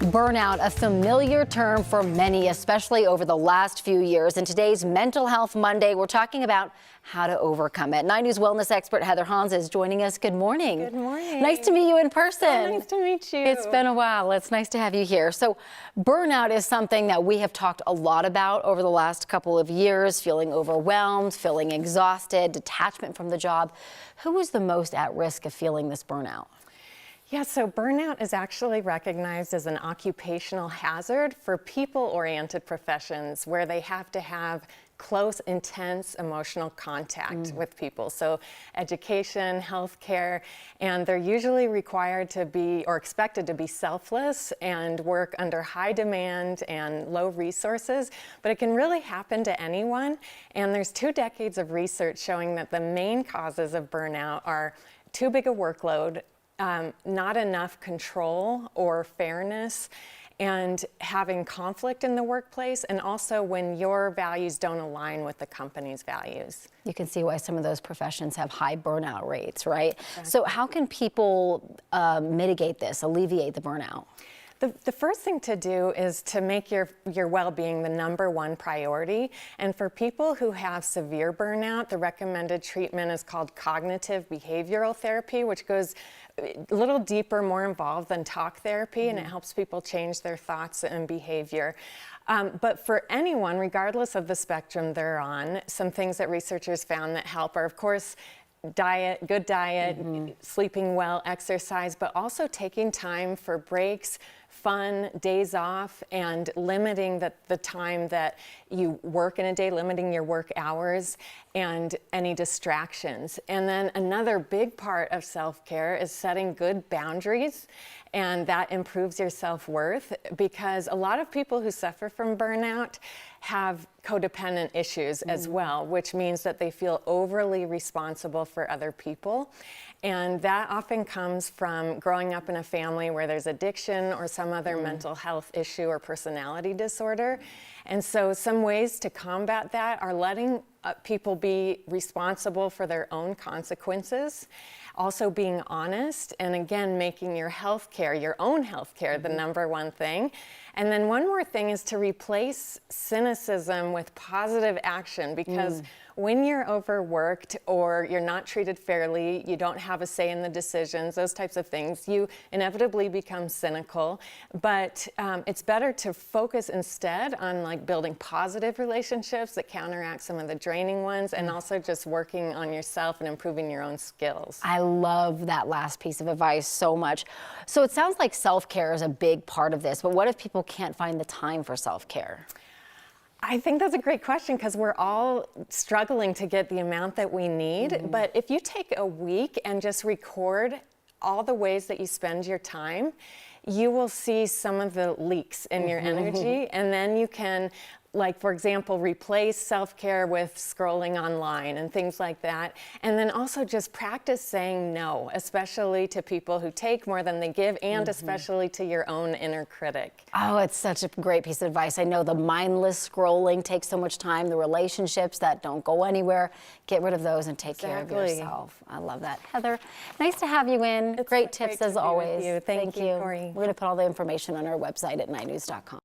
Burnout, a familiar term for many, especially over the last few years. In today's Mental Health Monday, we're talking about how to overcome it. 9 News wellness expert Heather Hans is joining us. Good morning. Good morning. Nice to meet you in person. Oh, nice to meet you. It's been a while. It's nice to have you here. So burnout is something that we have talked a lot about over the last couple of years, feeling overwhelmed, feeling exhausted, detachment from the job. Who is the most at risk of feeling this burnout? Yeah, so burnout is actually recognized as an occupational hazard for people-oriented professions where they have to have close, intense emotional contact with people. So education, healthcare, and they're usually required to be or expected to be selfless and work under high demand and low resources, but it can really happen to anyone. And there's 2 decades of research showing that the main causes of burnout are too big a workload, not enough control or fairness, and having conflict in the workplace, and also when your values don't align with the company's values. You can see why some of those professions have high burnout rates, right? Exactly. So how can people mitigate this, alleviate the burnout? The first thing to do is to make your well-being the #1 priority. And for people who have severe burnout, the recommended treatment is called cognitive behavioral therapy, which goes a little deeper, more involved than talk therapy, and it helps people change their thoughts and behavior. But for anyone, regardless of the spectrum they're on, some things that researchers found that help are, of course, diet, good diet, sleeping well, exercise, but also taking time for breaks, fun, days off, and limiting the time that you work in a day, limiting your work hours and any distractions. And then another big part of self-care is setting good boundaries, and that improves your self-worth, because a lot of people who suffer from burnout have codependent issues as well, which means that they feel overly responsible for other people. And that often comes from growing up in a family where there's addiction or some other mental health issue or personality disorder. And so some ways to combat that are letting people be responsible for their own consequences, also being honest, and again, making your healthcare, your own healthcare, the #1 thing. And then one more thing is to replace cynicism with positive action, because when you're overworked or you're not treated fairly, you don't have a say in the decisions, those types of things, you inevitably become cynical. But it's better to focus instead on building positive relationships that counteract some of the draining ones, and also just working on yourself and improving your own skills. I love that last piece of advice so much. So it sounds like self-care is a big part of this, but what if people can't find the time for self-care? I think that's a great question, because we're all struggling to get the amount that we need. But if you take a week and just record all the ways that you spend your time, you will see some of the leaks in your energy, and then you can, for example, replace self-care with scrolling online and things like that. And then also just practice saying no, especially to people who take more than they give, and especially to your own inner critic. Oh, it's such a great piece of advice. I know the mindless scrolling takes so much time, the relationships that don't go anywhere. Get rid of those and take care of yourself. I love that. Heather, nice to have you in. It's great so tips great as to be with always. you. Thank you, Corey. We're going to put all the information on our website at 9news.com.